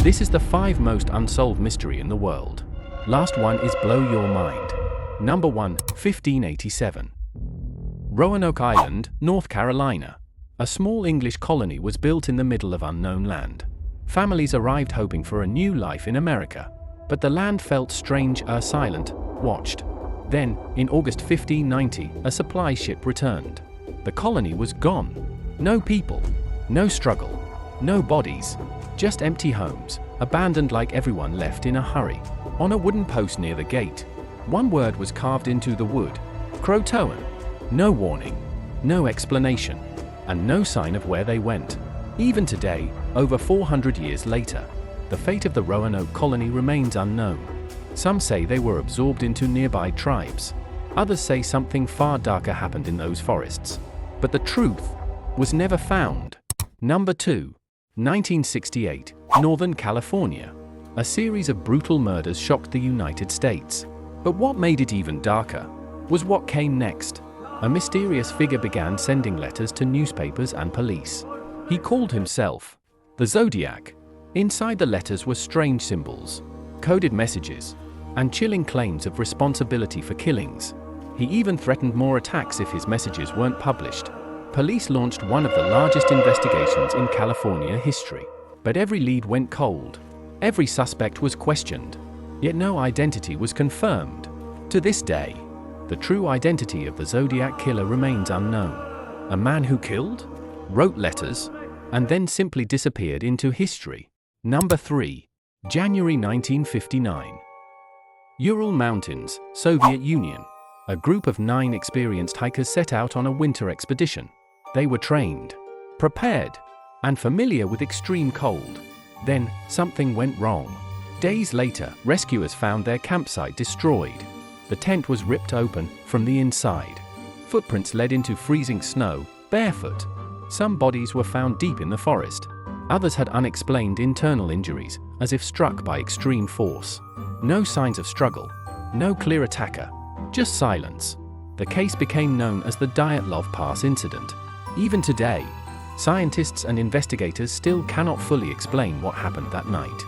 This is the 5 most unsolved mystery in the world. Last one is blow your mind. Number 1, 1587. Roanoke Island, North Carolina. A small English colony was built in the middle of unknown land. Families arrived hoping for a new life in America. But the land felt strange, silent, watched. Then, in August 1590, a supply ship returned. The colony was gone. No people, no struggle, no bodies, just empty homes, abandoned like everyone left in a hurry. On a wooden post near the gate, one word was carved into the wood: CROATOAN. No warning, no explanation, and no sign of where they went. Even today, over 400 years later, the fate of the Roanoke colony remains unknown. Some say they were absorbed into nearby tribes. Others say something far darker happened in those forests. But the truth was never found. Number 2. 1968, Northern California. A series of brutal murders shocked the United States. But what made it even darker was what came next. A mysterious figure began sending letters to newspapers and police. He called himself the Zodiac. Inside the letters were strange symbols, coded messages, and chilling claims of responsibility for killings. He even threatened more attacks if his messages weren't published. Police launched one of the largest investigations in California history. But every lead went cold. Every suspect was questioned. Yet no identity was confirmed. To this day, the true identity of the Zodiac Killer remains unknown. A man who killed, wrote letters, and then simply disappeared into history. Number 3. January 1959. Ural Mountains, Soviet Union. A group of 9 experienced hikers set out on a winter expedition. They were trained, prepared, and familiar with extreme cold. Then, something went wrong. Days later, rescuers found their campsite destroyed. The tent was ripped open from the inside. Footprints led into freezing snow, barefoot. Some bodies were found deep in the forest. Others had unexplained internal injuries, as if struck by extreme force. No signs of struggle, no clear attacker, just silence. The case became known as the Dyatlov Pass Incident. Even today, scientists and investigators still cannot fully explain what happened that night.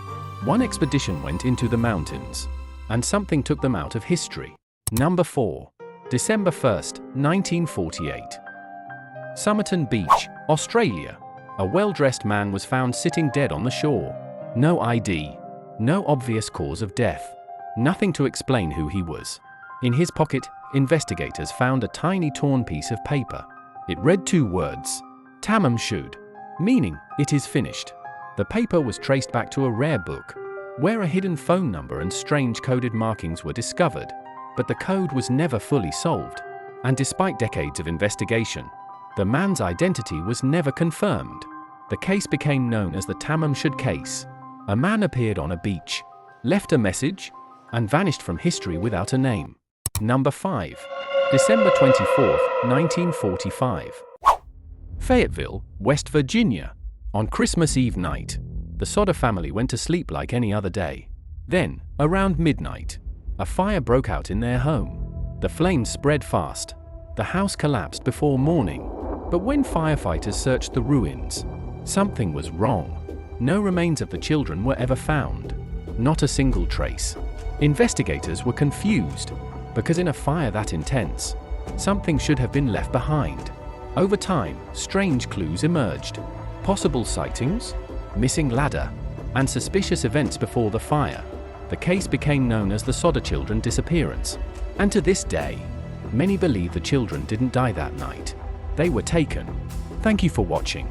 One expedition went into the mountains, and something took them out of history. Number 4. December 1st, 1948. Somerton Beach, Australia. A well-dressed man was found sitting dead on the shore. No ID, no obvious cause of death, nothing to explain who he was. In his pocket, investigators found a tiny torn piece of paper. It read 2 words, "Tamam shud," meaning, "it is finished." The paper was traced back to a rare book, where a hidden phone number and strange coded markings were discovered. But the code was never fully solved. And despite decades of investigation, the man's identity was never confirmed. The case became known as the Tamam Shud case. A man appeared on a beach, left a message, and vanished from history without a name. Number 5. December 24th, 1945. Fayetteville, West Virginia. On Christmas Eve night, the Sodder family went to sleep like any other day. Then, around midnight, a fire broke out in their home. The flames spread fast. The house collapsed before morning. But when firefighters searched the ruins, something was wrong. No remains of the children were ever found. Not a single trace. Investigators were confused, because in a fire that intense, something should have been left behind. Over time, strange clues emerged. Possible sightings, missing ladder, and suspicious events before the fire. The case became known as the Sodder children disappearance. And to this day, many believe the children didn't die that night. They were taken. Thank you for watching.